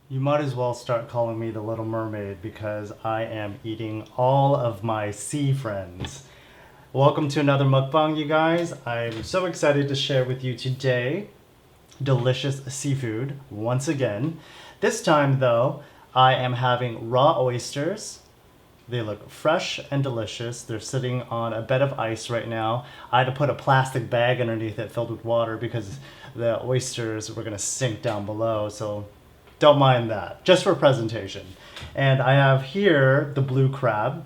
You might as well start calling me the Little Mermaid because I am eating all of my sea friends. Welcome to another mukbang, you guys. I'm so excited to share with you today delicious seafood once again. This time, though, I am having raw oysters. They look fresh and delicious. They're sitting on a bed of ice right now. I had to put a plastic bag underneath it filled with water because the oysters were going to sink down below. So don't mind that, just for presentation. And I have here the blue crab,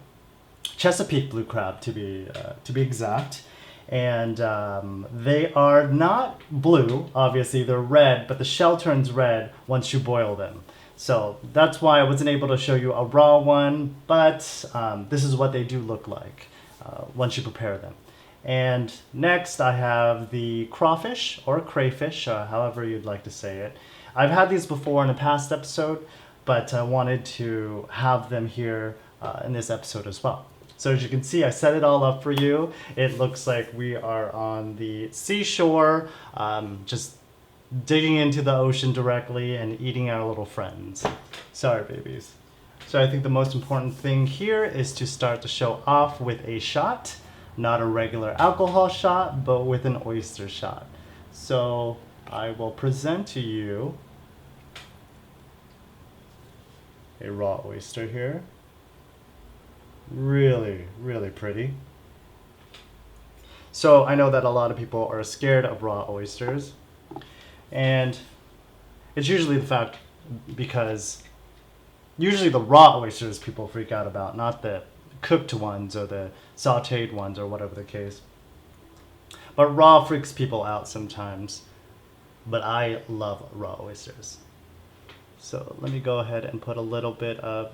Chesapeake blue crab to be exact. And they are not blue, obviously they're red, but the shell turns red once you boil them. So that's why I wasn't able to show you a raw one, but this is what they do look like once you prepare them. And next I have the crawfish or crayfish, however you'd like to say it. I've had these before in a past episode, but I wanted to have them here in this episode as well. So as you can see, I set it all up for you. It looks like we are on the seashore, just digging into the ocean directly and eating our little friends. Sorry, babies. So I think the most important thing here is to start the show off with a shot, not a regular alcohol shot, but with an oyster shot. So I will present to you a raw oyster here. Really, really pretty. So I know that a lot of people are scared of raw oysters, and it's usually the fact because usually the raw oysters people freak out about, not the cooked ones or the sauteed ones or whatever the case. But raw freaks people out sometimes. But I love raw oysters. So let me go ahead and put a little bit of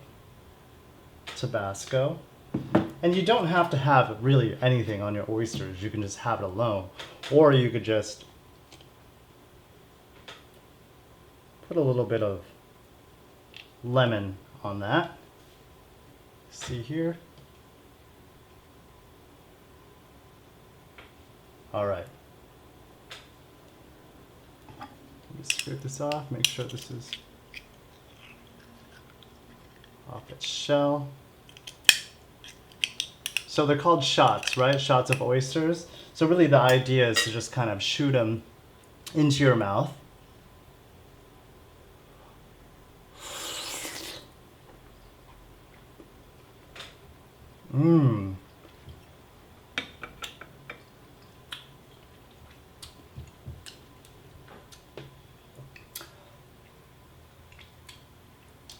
Tabasco. And you don't have to have really anything on your oysters. You can just have it alone. Or you could just put a little bit of lemon on that. See here? All right. Let me scrape this off, make sure this is off its shell. So they're called shots, right? Shots of oysters. So really the idea is to just kind of shoot them into your mouth. Mmm.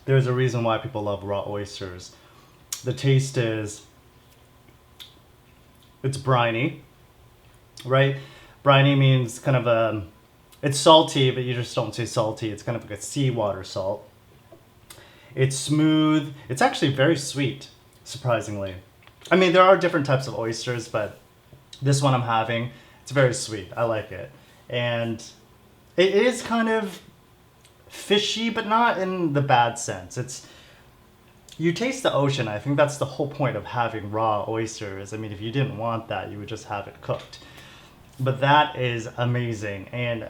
There's a reason why people love raw oysters. The taste is, it's briny, right? Briny means kind of a, it's salty, but you just don't say salty. It's kind of like a seawater salt. It's smooth. It's actually very sweet, surprisingly. I mean, there are different types of oysters, but this one I'm having, it's very sweet. I like it. And it is kind of fishy, but not in the bad sense. It's, you taste the ocean. I think that's the whole point of having raw oysters. I mean, if you didn't want that, you would just have it cooked. But that is amazing, and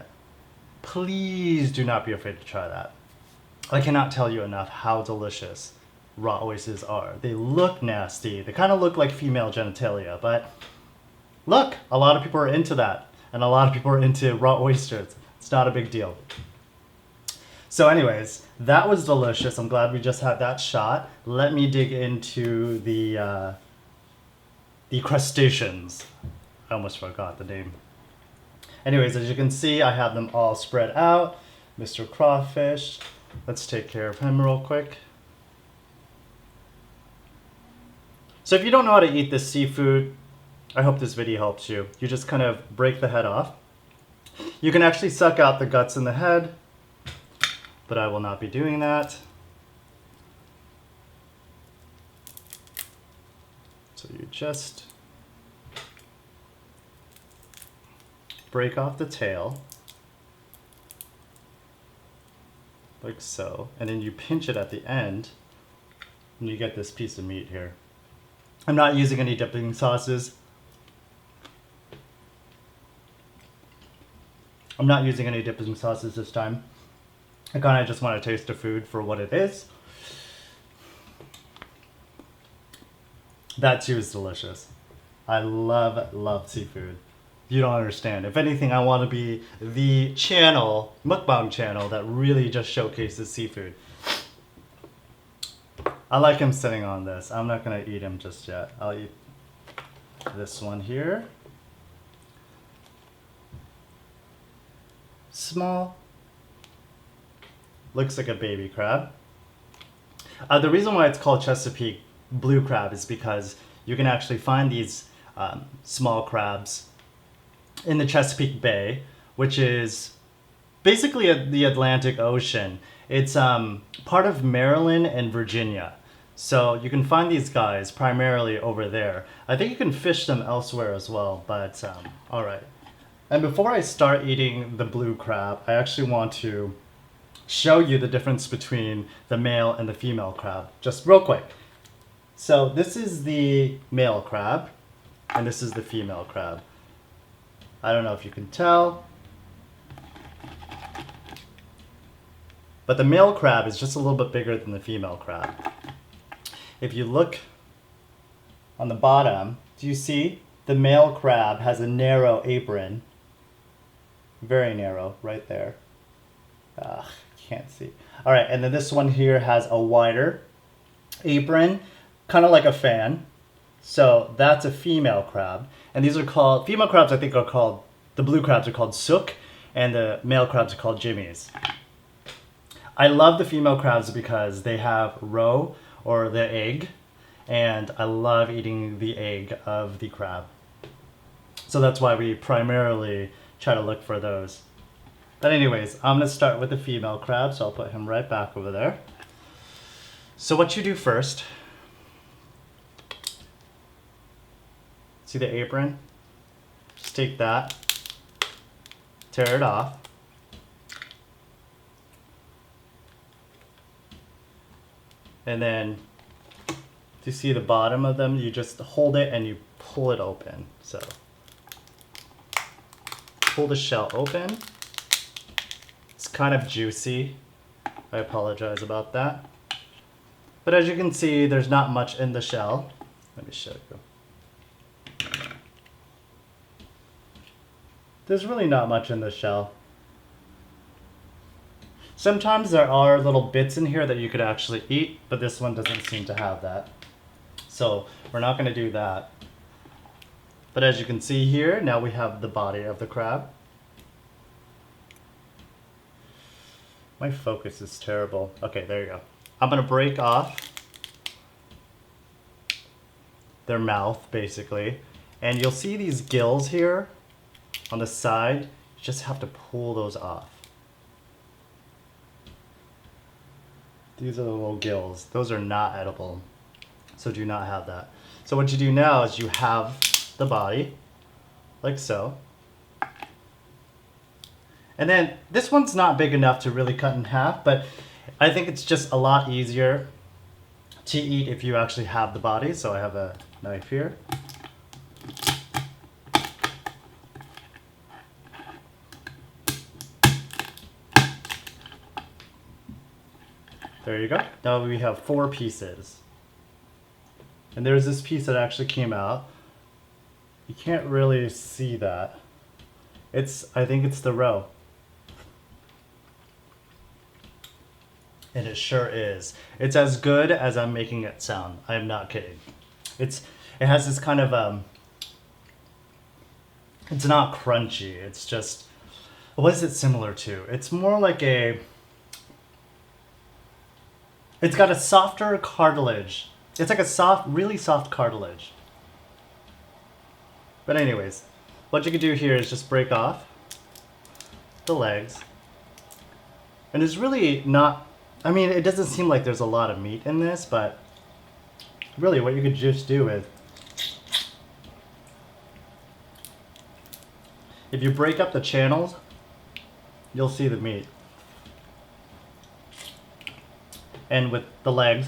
please do not be afraid to try that. I cannot tell you enough how delicious raw oysters are. They look nasty. They kind of look like female genitalia, but look, a lot of people are into that, and a lot of people are into raw oysters. It's not a big deal. So anyways, that was delicious. I'm glad we just had that shot. Let me dig into the crustaceans. I almost forgot the name. Anyways, as you can see, I have them all spread out. Mr. Crawfish. Let's take care of him real quick. So if you don't know how to eat this seafood, I hope this video helps you. You just kind of break the head off. You can actually suck out the guts and the head, but I will not be doing that. So you just break off the tail, like so, and then you pinch it at the end, and you get this piece of meat here. I'm not using any dipping sauces. I'm not using any dipping sauces this time. I kind of just want to taste the food for what it is. That too is delicious. I love seafood. You don't understand. If anything, I want to be the channel, mukbang channel, that really just showcases seafood. I like him sitting on this. I'm not going to eat him just yet. I'll eat this one here. Small. Looks like a baby crab. The reason why it's called Chesapeake blue crab is because you can actually find these small crabs in the Chesapeake Bay, which is basically the Atlantic Ocean. It's part of Maryland and Virginia. So you can find these guys primarily over there. I think you can fish them elsewhere as well, but all right. And before I start eating the blue crab, I actually want to show you the difference between the male and the female crab, just real quick. So this is the male crab, and this is the female crab. I don't know if you can tell, but the male crab is just a little bit bigger than the female crab. If you look on the bottom, do you see the male crab has a narrow apron? Very narrow, right there. Can't see. All right, and then this one here has a wider apron, kind of like a fan. So that's a female crab. And these are called, female crabs I think are called, the blue crabs are called sook, and the male crabs are called jimmies. I love the female crabs because they have roe, or the egg, and I love eating the egg of the crab. So that's why we primarily try to look for those. But anyways, I'm gonna start with the female crab, so I'll put him right back over there. So what you do first, see the apron? Just take that, tear it off. And then to see the bottom of them, you just hold it and you pull it open. So pull the shell open. It's kind of juicy. I apologize about that. But as you can see, there's not much in the shell. Let me show you. There's really not much in the shell. Sometimes there are little bits in here that you could actually eat, but this one doesn't seem to have that. So we're not going to do that. But as you can see here, now we have the body of the crab. My focus is terrible. Okay, there you go. I'm going to break off their mouth, basically. And you'll see these gills here on the side. You just have to pull those off. These are the little gills. Those are not edible, so do not have that. So what you do now is you have the body, like so. And then this one's not big enough to really cut in half, but I think it's just a lot easier to eat if you actually have the body. So I have a knife here. There you go. Now we have 4 pieces. And there's this piece that actually came out. You can't really see that. I think it's the roe. And it sure is. It's as good as I'm making it sound. I am not kidding. It has this kind of it's not crunchy. It's just, what is it similar to? It's more like it's got a softer cartilage. It's like a really soft cartilage. But anyways, what you can do here is just break off the legs. And there's really not, I mean, it doesn't seem like there's a lot of meat in this, but really what you could just do is, if you break up the channels, you'll see the meat. And with the legs,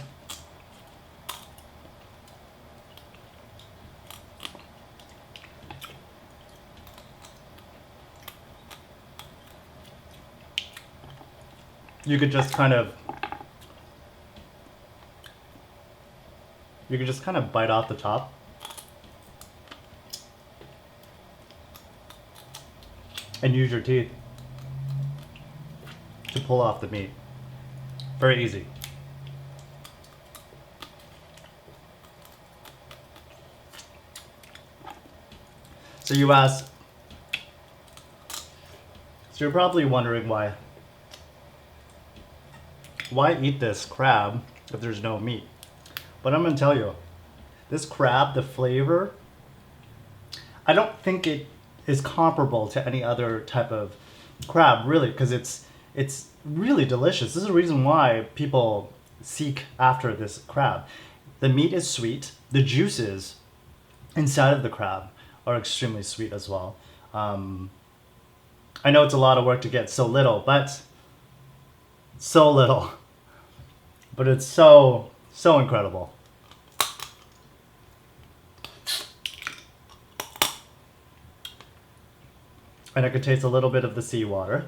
you could just kind of bite off the top. And use your teeth to pull off the meat. Very easy. So you ask, so you're probably wondering why eat this crab if there's no meat? But I'm gonna tell you, this crab, the flavor, I don't think it is comparable to any other type of crab, really, because it's really delicious. This is the reason why people seek after this crab. The meat is sweet. The juices inside of the crab are extremely sweet as well. I know it's a lot of work to get so little, but it's so incredible. And I could taste a little bit of the seawater,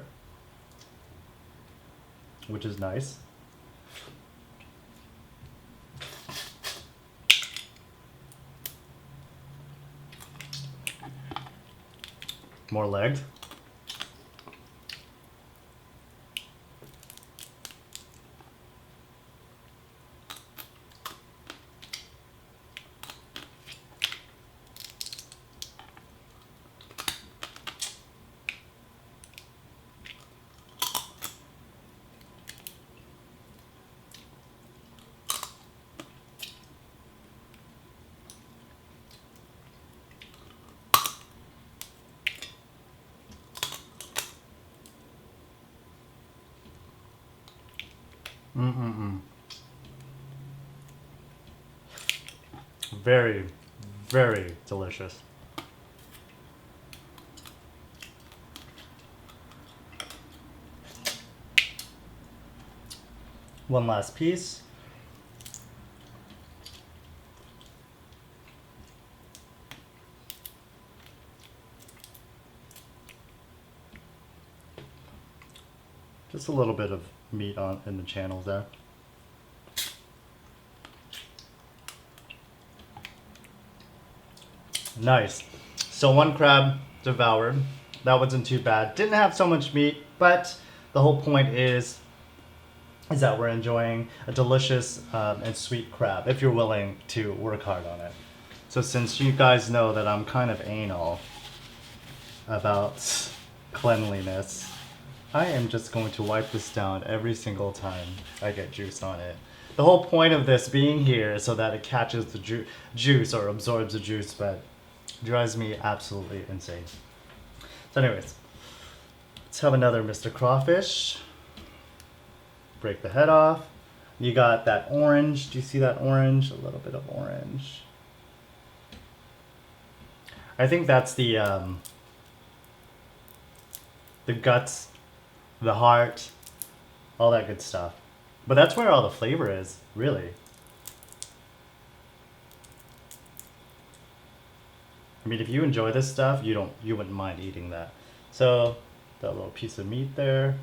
which is nice. More legs. Very, very delicious. One last piece. Just a little bit of meat on in the channels there. Nice. So one crab devoured. That wasn't too bad. Didn't have so much meat, but the whole point is that we're enjoying a delicious and sweet crab if you're willing to work hard on it. So since you guys know that I'm kind of anal about cleanliness, I am just going to wipe this down every single time I get juice on it. The whole point of this being here is so that it catches the juice or absorbs the juice, but it drives me absolutely insane. So anyways, let's have another Mr. Crawfish. Break the head off. You got that orange. Do you see that orange? A little bit of orange. I think that's the guts, the heart, all that good stuff. But that's where all the flavor is, really. I mean, if you enjoy this stuff, you wouldn't mind eating that. So, that little piece of meat there.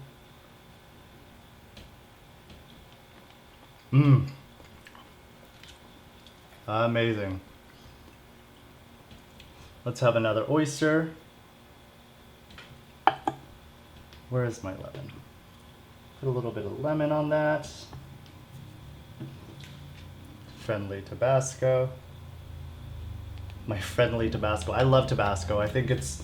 Amazing. Let's have another oyster. Where is my lemon? Put a little bit of lemon on that. Friendly Tabasco. My friendly Tabasco. I love Tabasco. I think it's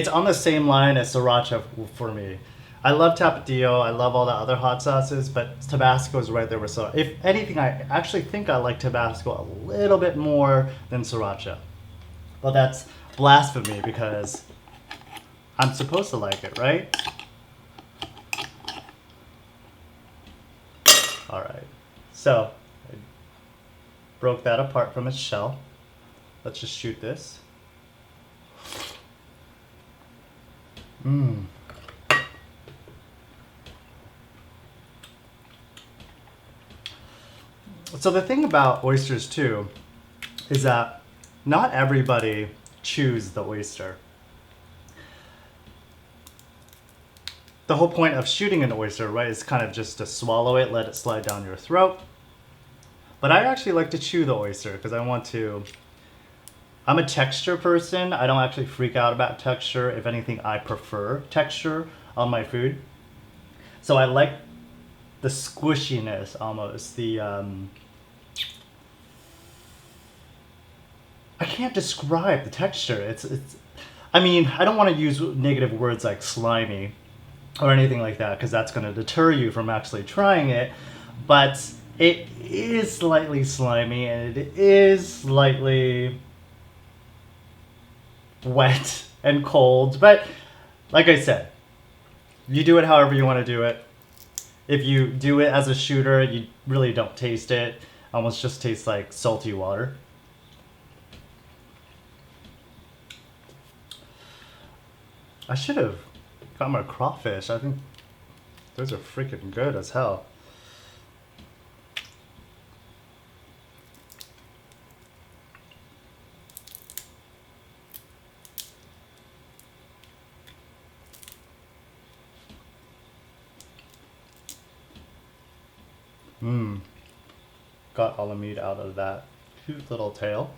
on the same line as sriracha for me. I love Tapatio, I love all the other hot sauces, but Tabasco is right there with sriracha. If anything, I actually think I like Tabasco a little bit more than sriracha. Well, that's blasphemy because I'm supposed to like it, right? Alright, so I broke that apart from its shell. Let's just shoot this. So the thing about oysters too is that not everybody chews the oyster. the whole point of shooting an oyster, right, is kind of just to swallow it, let it slide down your throat. But I actually like to chew the oyster because I'm a texture person. I don't actually freak out about texture. If anything, I prefer texture on my food. So I like the squishiness almost. I can't describe the texture. I mean, I don't want to use negative words like slimy or anything like that because that's going to deter you from actually trying it. But it is slightly slimy and it is slightly wet and cold. But like I said, you do it however you want to do it. If you do it as a shooter, you really don't taste it. Almost just tastes like salty water. I should have got my crawfish. I think those are freaking good as hell. Got all the meat out of that cute little tail.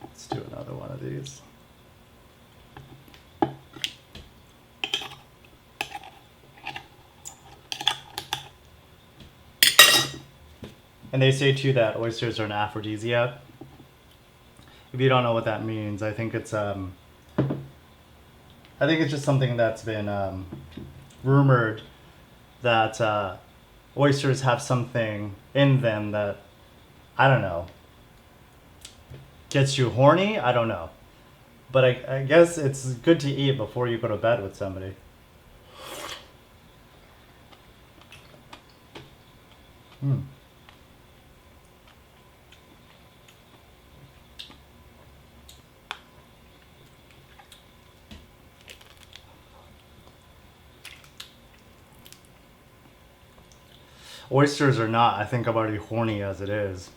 Let's do another one of these. And they say too that oysters are an aphrodisiac. If you don't know what that means, I think it's just something that's been rumored that oysters have something in them that, I don't know, gets you horny. I don't know, but I guess it's good to eat before you go to bed with somebody. Oysters or not, I think I'm already horny as it is.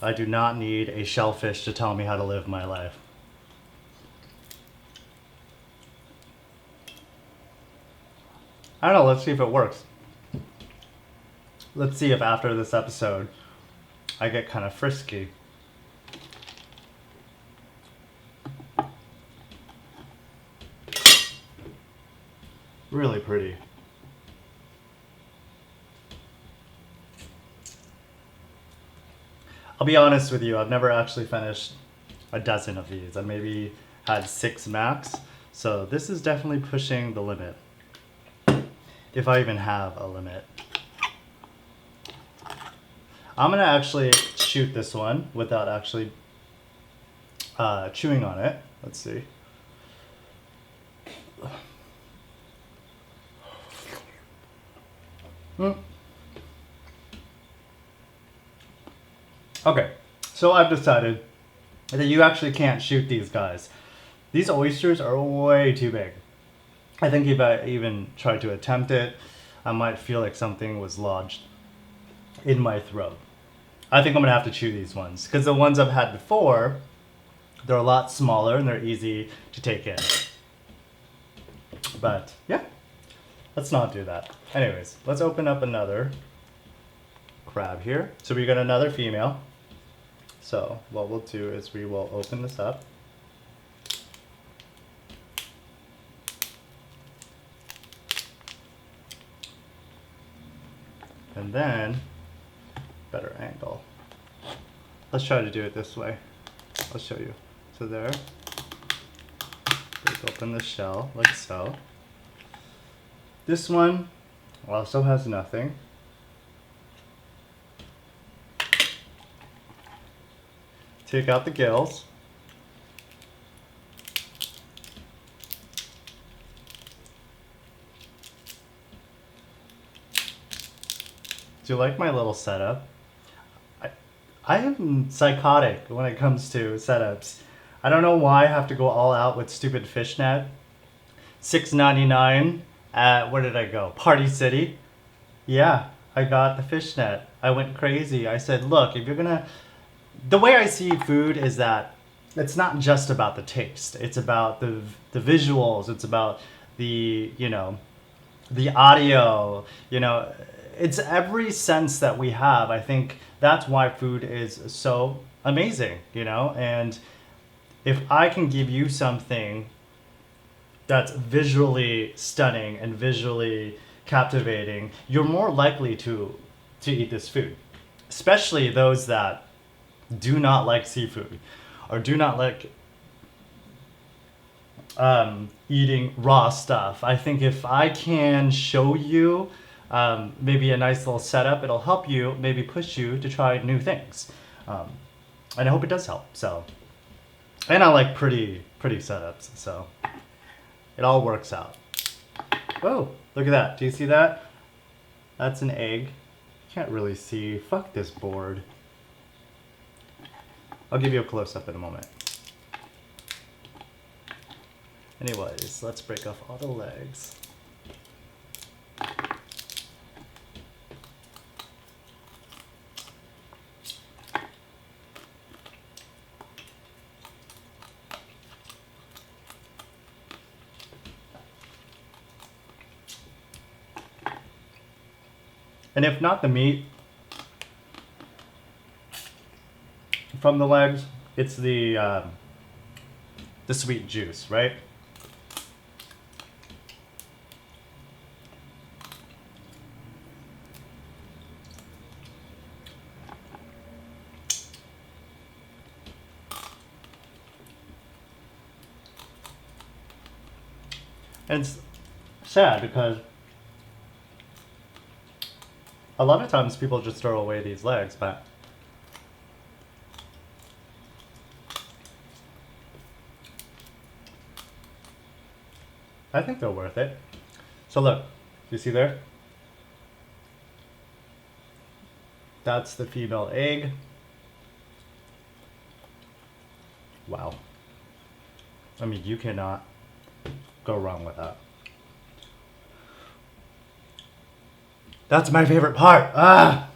I do not need a shellfish to tell me how to live my life. I don't know, let's see if it works. Let's see if after this episode I get kind of frisky. Really pretty. I'll be honest with you, I've never actually finished a dozen of these. I maybe had 6 max. So this is definitely pushing the limit. If I even have a limit. I'm gonna actually shoot this one without actually chewing on it. Let's see. Okay, so I've decided that you actually can't shoot these guys. These oysters are way too big. I think if I even tried to attempt it, I might feel like something was lodged in my throat. I think I'm gonna have to chew these ones because the ones I've had before, they're a lot smaller and they're easy to take in. But yeah, let's not do that. Anyways, let's open up another crab here. So we got another female. So what we'll do is we will open this up. And then, better angle. Let's try to do it this way. I'll show you. So there. Break open the shell like so. This one also has nothing. Take out the gills. Do you like my little setup? I am psychotic when it comes to setups. I don't know why I have to go all out with stupid fishnet. $6.99 at, where did I go? Party City. Yeah, I got the fishnet. I went crazy. I said, look, if you're gonna... The way I see food is that it's not just about the taste. It's about the visuals. It's about the, you know, the audio, you know, it's every sense that we have. I think that's why food is so amazing, you know? And if I can give you something that's visually stunning and visually captivating, you're more likely to eat this food. Especially those that do not like seafood or do not like eating raw stuff. I think if I can show you maybe a nice little setup, it'll help you, maybe push you to try new things. And I hope it does help. So, and I like pretty setups, so it all works out. Oh, look at that. Do you see that? That's an egg. Can't really see. Fuck this board. I'll give you a close-up in a moment. Anyways, let's break off all the legs. And if not the meat from the legs, it's the sweet juice, right? And it's sad because a lot of times people just throw away these legs, but I think they're worth it. So look, you see there? That's the female egg. Wow. I mean, you cannot go wrong with that. That's my favorite part. Ah!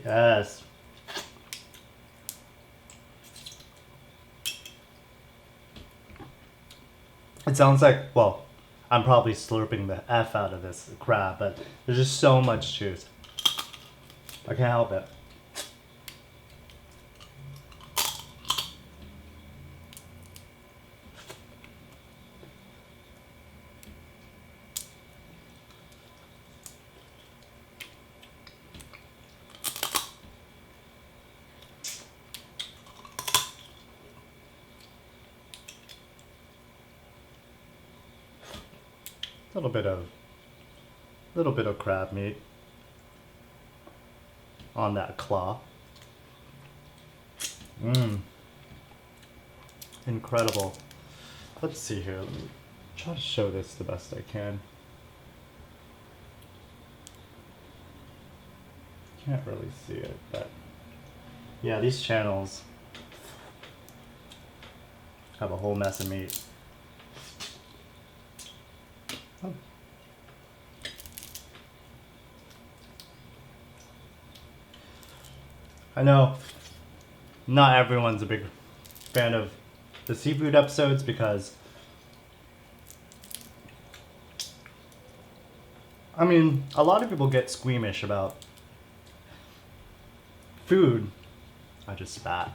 Yes. It sounds like, well, I'm probably slurping the F out of this crab, but there's just so much juice. I can't help it. A little bit of crab meat on that claw. Incredible. Let's see here. Let me try to show this the best I can. Can't really see it, but yeah, these channels have a whole mess of meat. Oh. I know not everyone's a big fan of the seafood episodes because, I mean, a lot of people get squeamish about food. I just spat.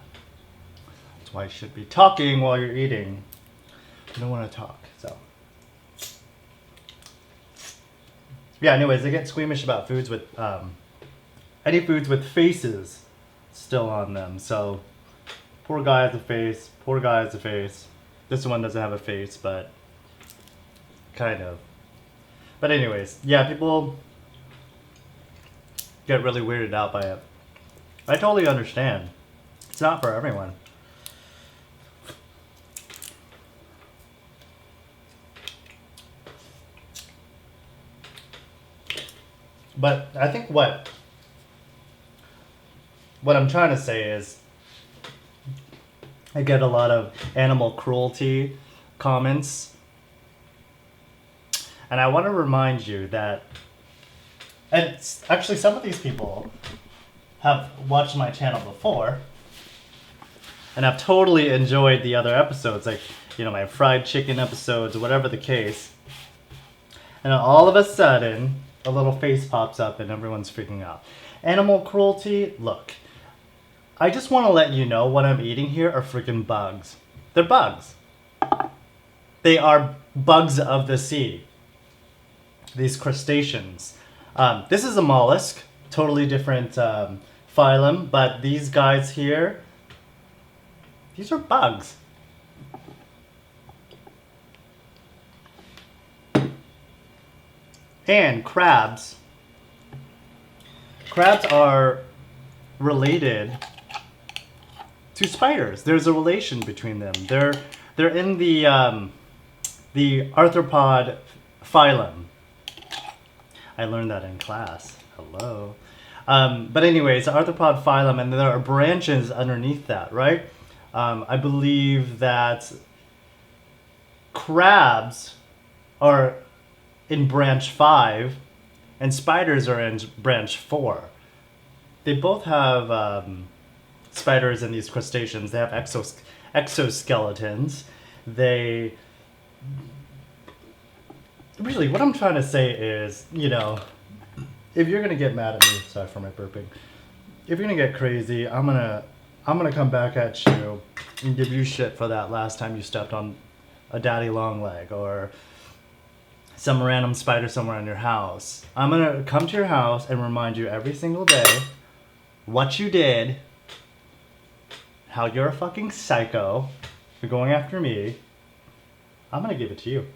That's why you should be talking while you're eating. You don't want to talk, so. Yeah, anyways, they get squeamish about foods with, any foods with faces still on them. So, poor guy has a face, poor guy has a face. This one doesn't have a face, but kind of. But anyways, yeah, people get really weirded out by it. I totally understand. It's not for everyone. But I think what I'm trying to say is I get a lot of animal cruelty comments. And I want to remind you that, and actually some of these people have watched my channel before and have totally enjoyed the other episodes, like, you know, my fried chicken episodes, whatever the case. And then all of a sudden, a little face pops up and everyone's freaking out. Animal cruelty, look, I just want to let you know what I'm eating here are freaking bugs. They're bugs. They are bugs of the sea. These crustaceans. This is a mollusk, totally different phylum, but these guys here, these are bugs. And crabs. Crabs are related to spiders. There's a relation between them. They're in the arthropod phylum. I learned that in class. Hello. But anyways, the arthropod phylum, and there are branches underneath that, right? I believe that crabs are in branch 5 and spiders are in branch 4. They both have spiders and these crustaceans. They have exoskeletons. They... Really, what I'm trying to say is, you know, if you're gonna get mad at me, sorry for my burping. If you're gonna get crazy, I'm gonna come back at you and give you shit for that last time you stepped on a daddy long leg or some random spider somewhere in your house. I'm gonna come to your house and remind you every single day what you did, how you're a fucking psycho for going after me. I'm gonna give it to you.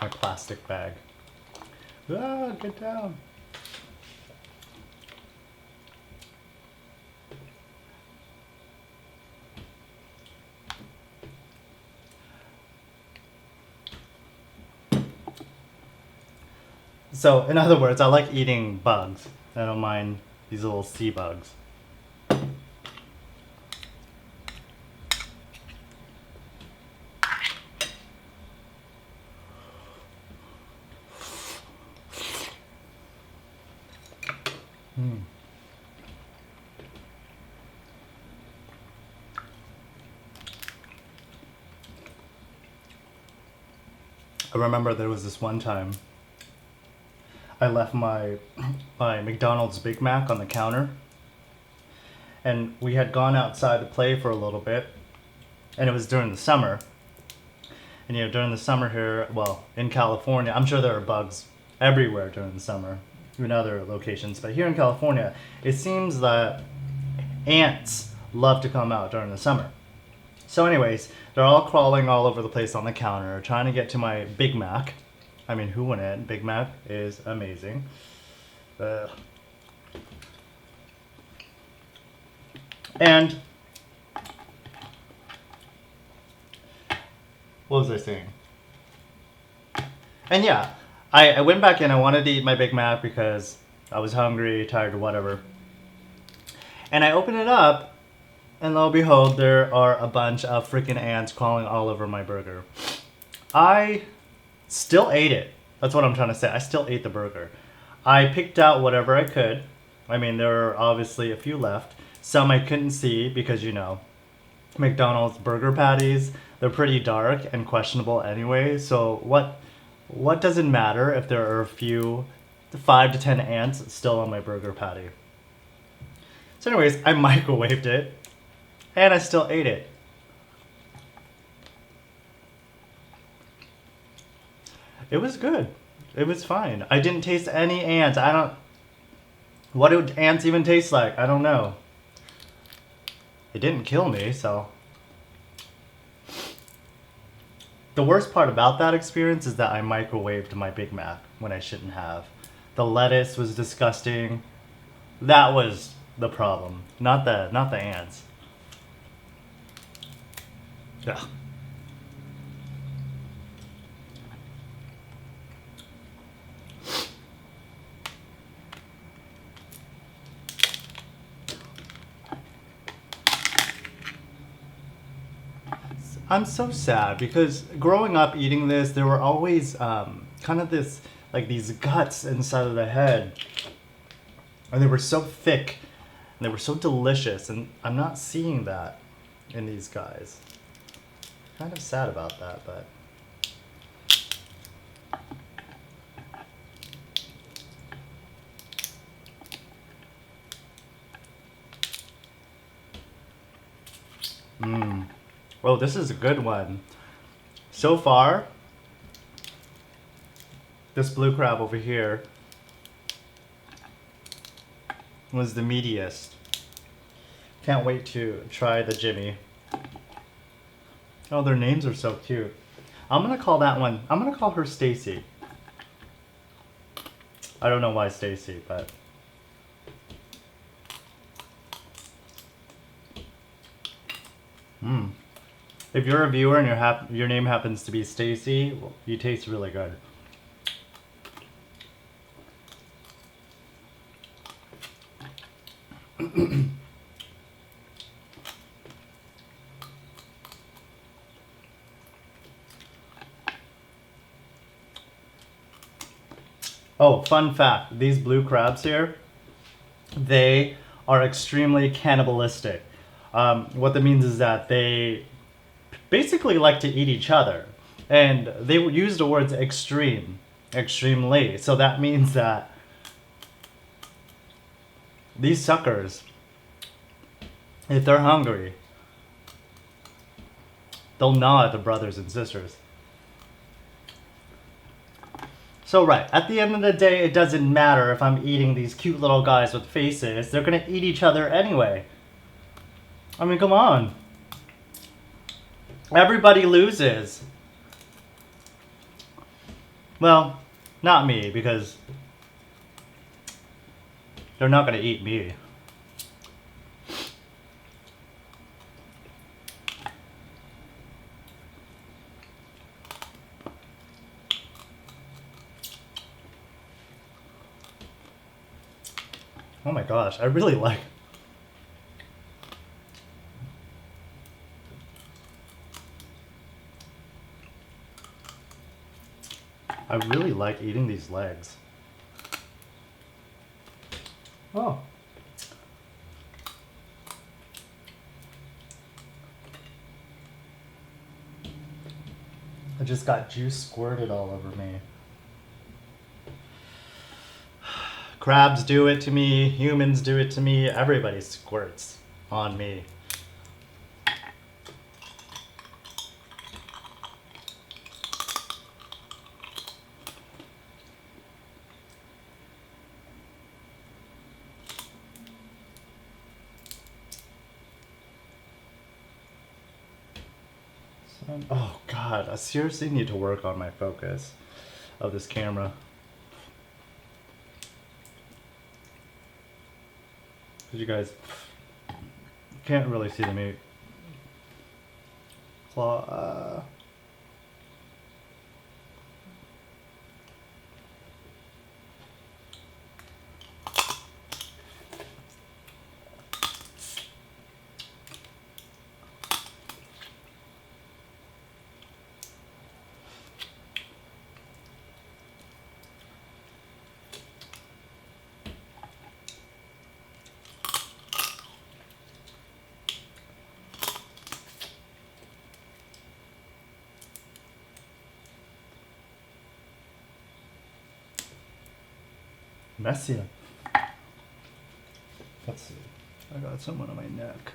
My plastic bag. Ah, get down. So, in other words, I like eating bugs. I don't mind these little sea bugs. I remember there was this one time I left my McDonald's Big Mac on the counter, and we had gone outside to play for a little bit, and it was during the summer. And you know, during the summer here, well, in California, I'm sure there are bugs everywhere during the summer, in other locations, but here in California, it seems that ants love to come out during the summer. So anyways, they're all crawling all over the place on the counter, trying to get to my Big Mac. I mean, who wouldn't? Big Mac is amazing. And what was I saying? And yeah, I went back in. I wanted to eat my Big Mac because I was hungry, tired, or whatever. And I open it up, and lo and behold, there are a bunch of freaking ants crawling all over my burger. I still ate it. That's what I'm trying to say. I still ate the burger. I picked out whatever I could. I mean, there were obviously a few left. Some I couldn't see because, you know, McDonald's burger patties, they're pretty dark and questionable anyway. So what does it matter if there are a few, 5 to 10 ants still on my burger patty? So anyways, I microwaved it, and I still ate it. It was good. It was fine. I didn't taste any ants. What do ants even taste like? I don't know. It didn't kill me, so. The worst part about that experience is that I microwaved my Big Mac when I shouldn't have. The lettuce was disgusting. That was the problem, not the ants. Yeah. I'm so sad because growing up eating this, there were always kind of this, like these guts inside of the head. And they were so thick and they were so delicious. And I'm not seeing that in these guys. Kind of sad about that, but. Mmm. Oh, this is a good one. So far, this blue crab over here was the meatiest. Can't wait to try the Jimmy. Oh, their names are so cute. I'm gonna call that one, I'm gonna call her Stacy. I don't know why Stacy, but. Mmm. If you're a viewer and your name happens to be Stacy, well, you taste really good. Oh, fun fact, these blue crabs here, they are extremely cannibalistic. What that means is that they basically like to eat each other. And they use the words extremely. So that means that these suckers, if they're hungry, they'll gnaw at the brothers and sisters. So right, at the end of the day, it doesn't matter if I'm eating these cute little guys with faces. They're gonna eat each other anyway. I mean, come on. Everybody loses. Well, not me, because they're not gonna eat me. Oh my gosh, I really like. I really like eating these legs. Oh. I just got juice squirted all over me. Crabs do it to me, humans do it to me, everybody squirts on me. Oh god, I seriously need to work on my focus of this camera. Because you guys can't really see the meat. Claw, messy. Let's see. I got someone on my neck.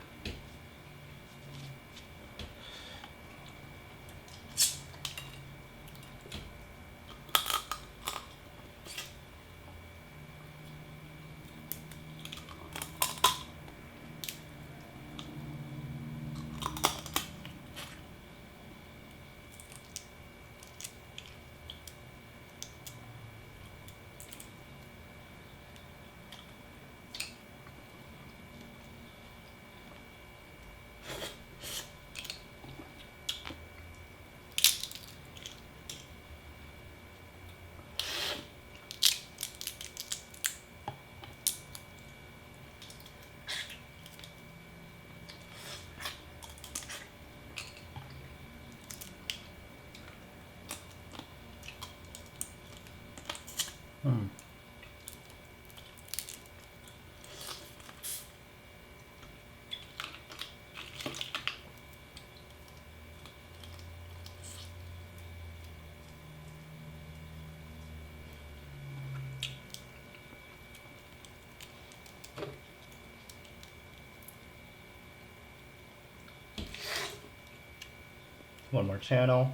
one more channel,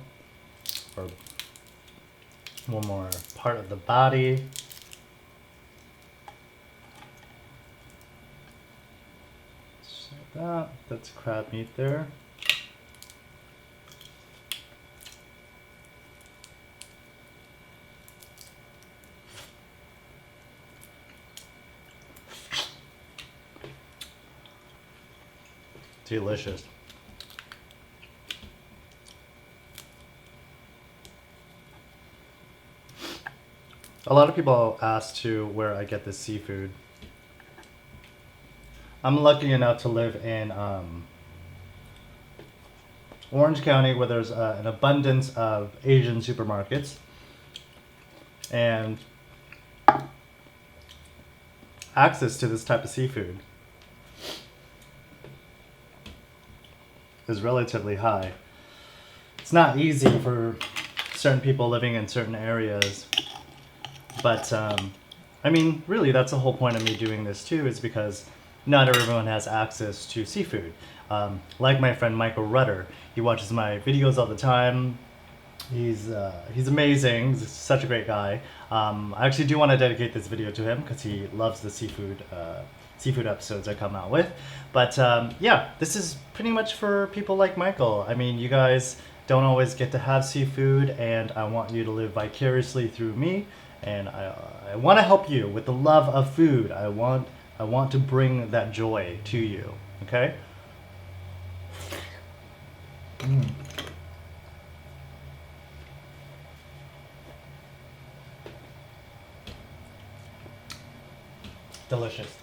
or one more part of the body. Just like that. That's crab meat there. Delicious. A lot of people ask to where I get this seafood. I'm lucky enough to live in Orange County, where there's an abundance of Asian supermarkets, and access to this type of seafood is relatively high. It's not easy for certain people living in certain areas, but I mean, really, that's the whole point of me doing this too, is because not everyone has access to seafood. Like my friend Michael Rudder, he watches my videos all the time. He's amazing. He's such a great guy. I actually do want to dedicate this video to him because he loves the seafood episodes I come out with. But yeah, this is pretty much for people like Michael. I mean, you guys don't always get to have seafood, and I want you to live vicariously through me, and I want to help you with the love of food. I want to bring that joy to you. Okay? Delicious.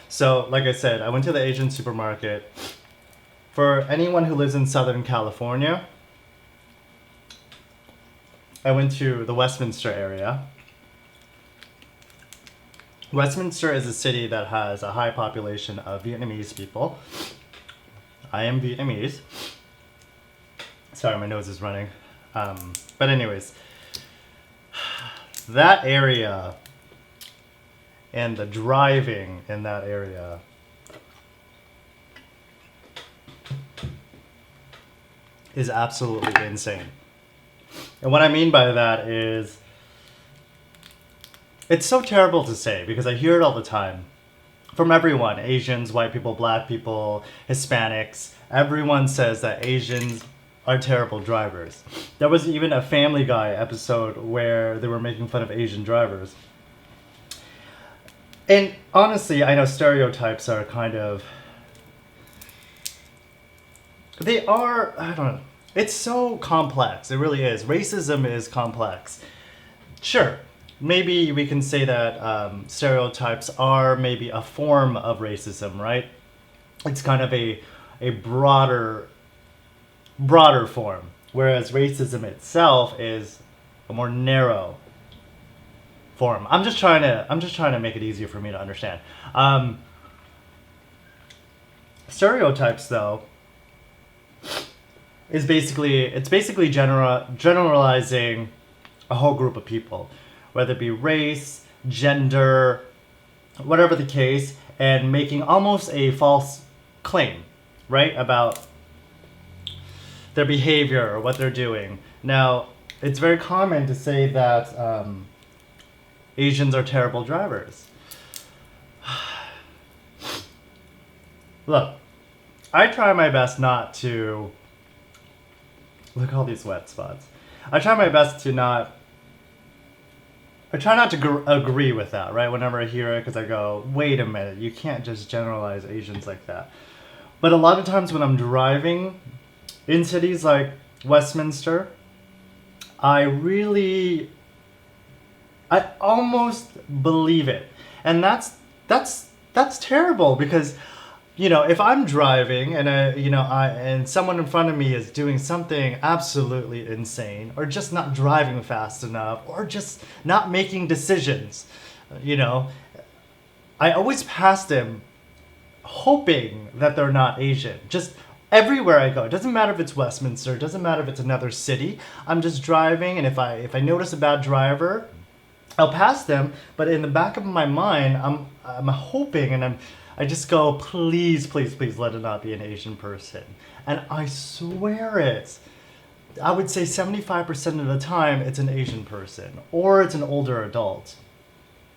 So, like I said, I went to the Asian supermarket. For anyone who lives in Southern California, I went to the Westminster area. Westminster is a city that has a high population of Vietnamese people. I am Vietnamese. Sorry, my nose is running. But anyways, that area and the driving in that area is absolutely insane. And what I mean by that is, it's so terrible to say because I hear it all the time from everyone. Asians, white people, black people, Hispanics. Everyone says that Asians are terrible drivers. There was even a Family Guy episode where they were making fun of Asian drivers. And honestly, I know stereotypes are kind of... They are, I don't know. It's so complex. It really is. Racism is complex. Sure, maybe we can say that stereotypes are maybe a form of racism, right? It's kind of a broader form, whereas racism itself is a more narrow form. I'm just trying to make it easier for me to understand. Stereotypes, though, is basically generalizing a whole group of people, whether it be race, gender, whatever the case, and making almost a false claim, right, about their behavior or what they're doing. Now, it's very common to say that Asians are terrible drivers. Look, I try my best not to... Look at all these wet spots. I try my best to not... I try not to agree with that, right? Whenever I hear it, because I go, wait a minute, you can't just generalize Asians like that. But a lot of times when I'm driving in cities like Westminster, I almost believe it. And that's terrible because, you know, if I'm driving and and someone in front of me is doing something absolutely insane, or just not driving fast enough, or just not making decisions, I always pass them hoping that they're not Asian. Just everywhere I go. It doesn't matter if it's Westminster, it doesn't matter if it's another city. I'm just driving, and if I notice a bad driver, I'll pass them, but in the back of my mind, I'm hoping and I just go, please, please, please let it not be an Asian person. And I swear it. I would say 75% of the time it's an Asian person or it's an older adult.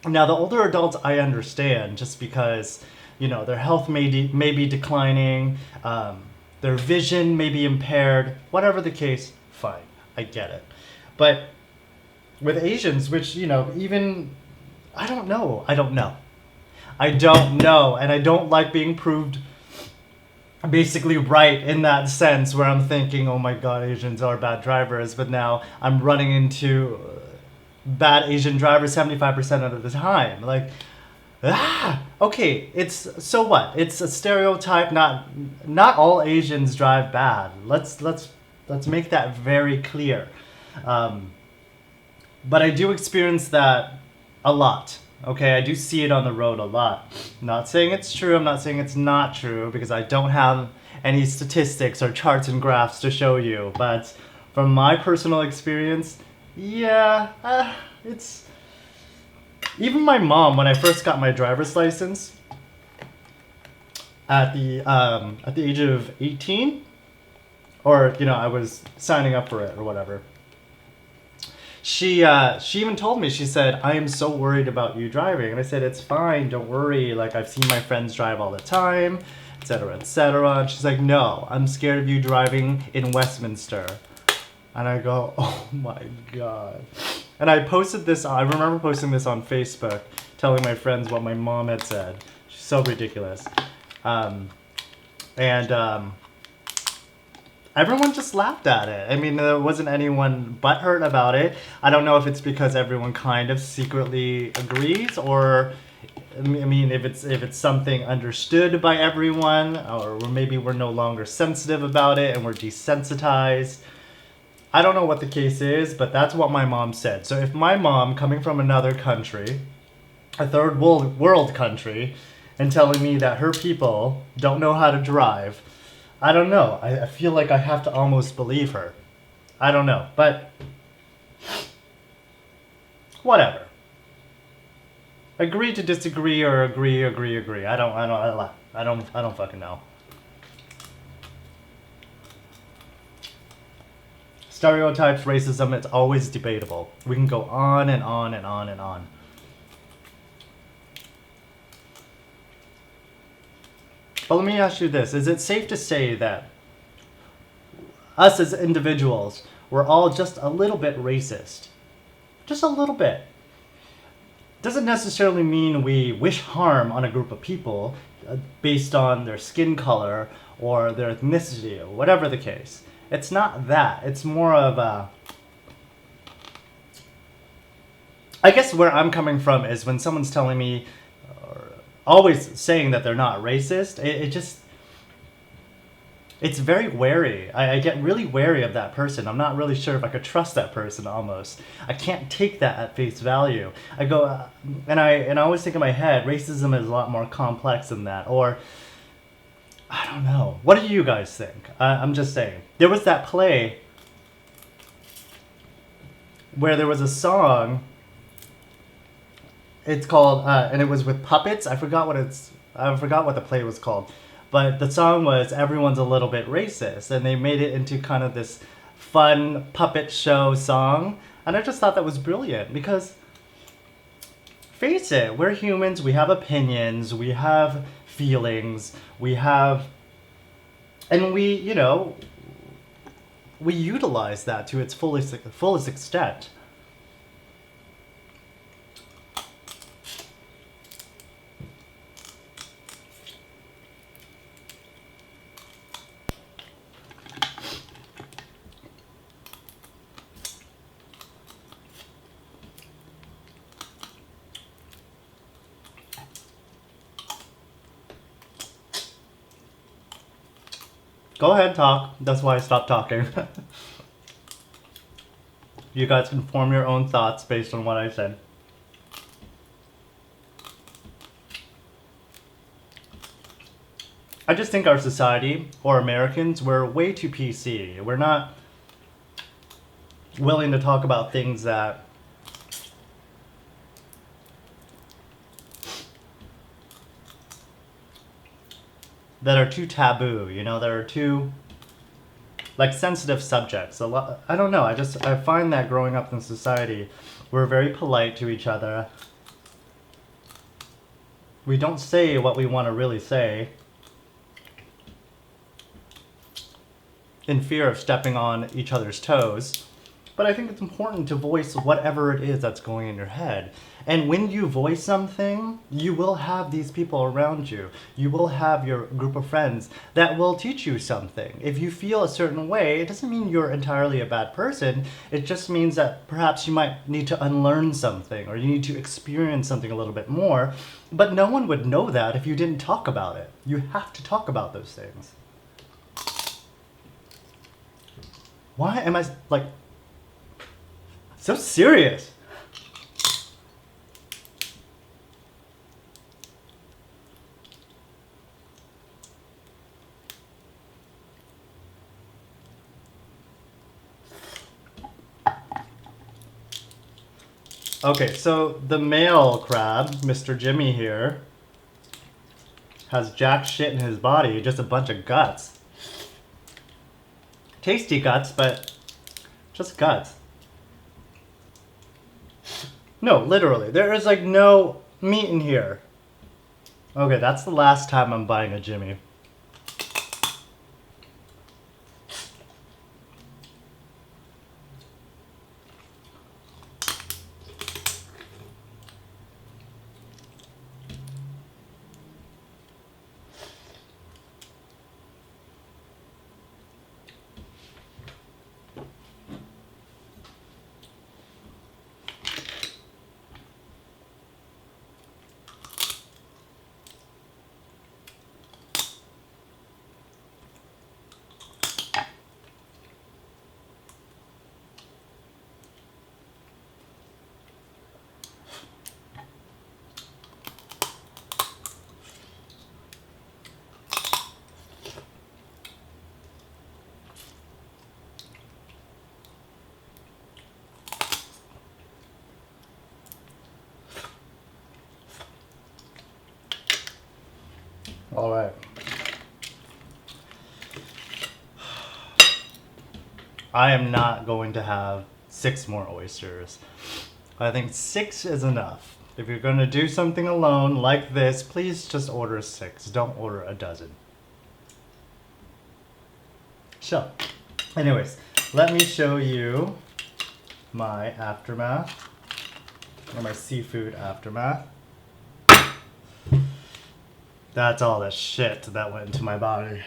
Now, the older adults I understand just because, you know, their health may be declining, their vision may be impaired, whatever the case, fine. I get it. But with Asians, which, you know, even, I don't know. I don't know. And I don't like being proved basically right in that sense where I'm thinking, oh my god, Asians are bad drivers, but now I'm running into bad Asian drivers 75% of the time. Like, okay, it's, so what? It's a stereotype. Not all Asians drive bad. Let's make that very clear. But I do experience that a lot. Okay, I do see it on the road a lot. I'm not saying it's true, I'm not saying it's not true, because I don't have any statistics or charts and graphs to show you. But from my personal experience, yeah, it's... Even my mom, when I first got my driver's license, at the age of 18, or, you know, I was signing up for it or whatever, she even told me, she said, I am so worried about you driving. And I said, it's fine, don't worry. Like, I've seen my friends drive all the time, etc., etc. And she's like, no, I'm scared of you driving in Westminster. And I go, oh my god. And I posted this, I remember posting this on Facebook, telling my friends what my mom had said. She's so ridiculous. Everyone just laughed at it. I mean, there wasn't anyone butthurt about it. I don't know if it's because everyone kind of secretly agrees, or I mean, if it's something understood by everyone, or maybe we're no longer sensitive about it and we're desensitized. I don't know what the case is, but that's what my mom said. So if my mom, coming from another country, a third world country, and telling me that her people don't know how to drive, I don't know. I feel like I have to almost believe her. I don't know, but whatever. Agree to disagree, or agree. I don't fucking know. Stereotypes, racism, it's always debatable. We can go on and on and on and on. But let me ask you this. Is it safe to say that us as individuals, we're all just a little bit racist? Just a little bit. Doesn't necessarily mean we wish harm on a group of people based on their skin color or their ethnicity or whatever the case. It's not that. It's more of a... I guess where I'm coming from is when someone's telling me, always saying that they're not racist, it's very wary. I get really wary of that person. I'm not really sure if I could trust that person almost. I can't take that at face value. I go, and I always think in my head, racism is a lot more complex than that. Or, I don't know. What do you guys think? I'm just saying. There was that play where there was a song. It's called, and it was with puppets. I forgot what the play was called. But the song was Everyone's a Little Bit Racist. And they made it into kind of this fun puppet show song. And I just thought that was brilliant because, face it, we're humans. We have opinions. We have feelings. And we, you know, we utilize that to its fullest extent. Go ahead, talk. That's why I stopped talking. You guys can form your own thoughts based on what I said. I just think our society, or Americans, we're way too PC. We're not willing to talk about things that that are too taboo, you know, that are too like sensitive subjects. A lot, I don't know, I find that growing up in society, we're very polite to each other. We don't say what we want to really say in fear of stepping on each other's toes. But I think it's important to voice whatever it is that's going in your head. And when you voice something, you will have these people around you. You will have your group of friends that will teach you something. If you feel a certain way, it doesn't mean you're entirely a bad person. It just means that perhaps you might need to unlearn something, or you need to experience something a little bit more. But no one would know that if you didn't talk about it. You have to talk about those things. Why am I like so serious? Okay, so the male crab, Mr. Jimmy here, has jack shit in his body, just a bunch of guts. Tasty guts, but just guts. No, literally. There is like no meat in here. Okay, that's the last time I'm buying a Jimmy. All right. I am not going to have 6 more oysters. I think 6 is enough. If you're going to do something alone like this, please just order 6. Don't order a dozen. So, anyways, let me show you my aftermath, or my seafood aftermath. That's all the shit that went into my body.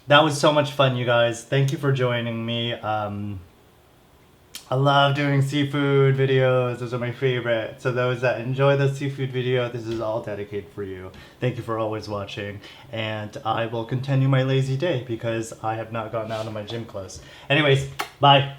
That was so much fun, you guys. Thank you for joining me. I love doing seafood videos. Those are my favorite. So those that enjoy the seafood video, this is all dedicated for you. Thank you for always watching. And I will continue my lazy day because I have not gotten out of my gym clothes. Anyways, bye.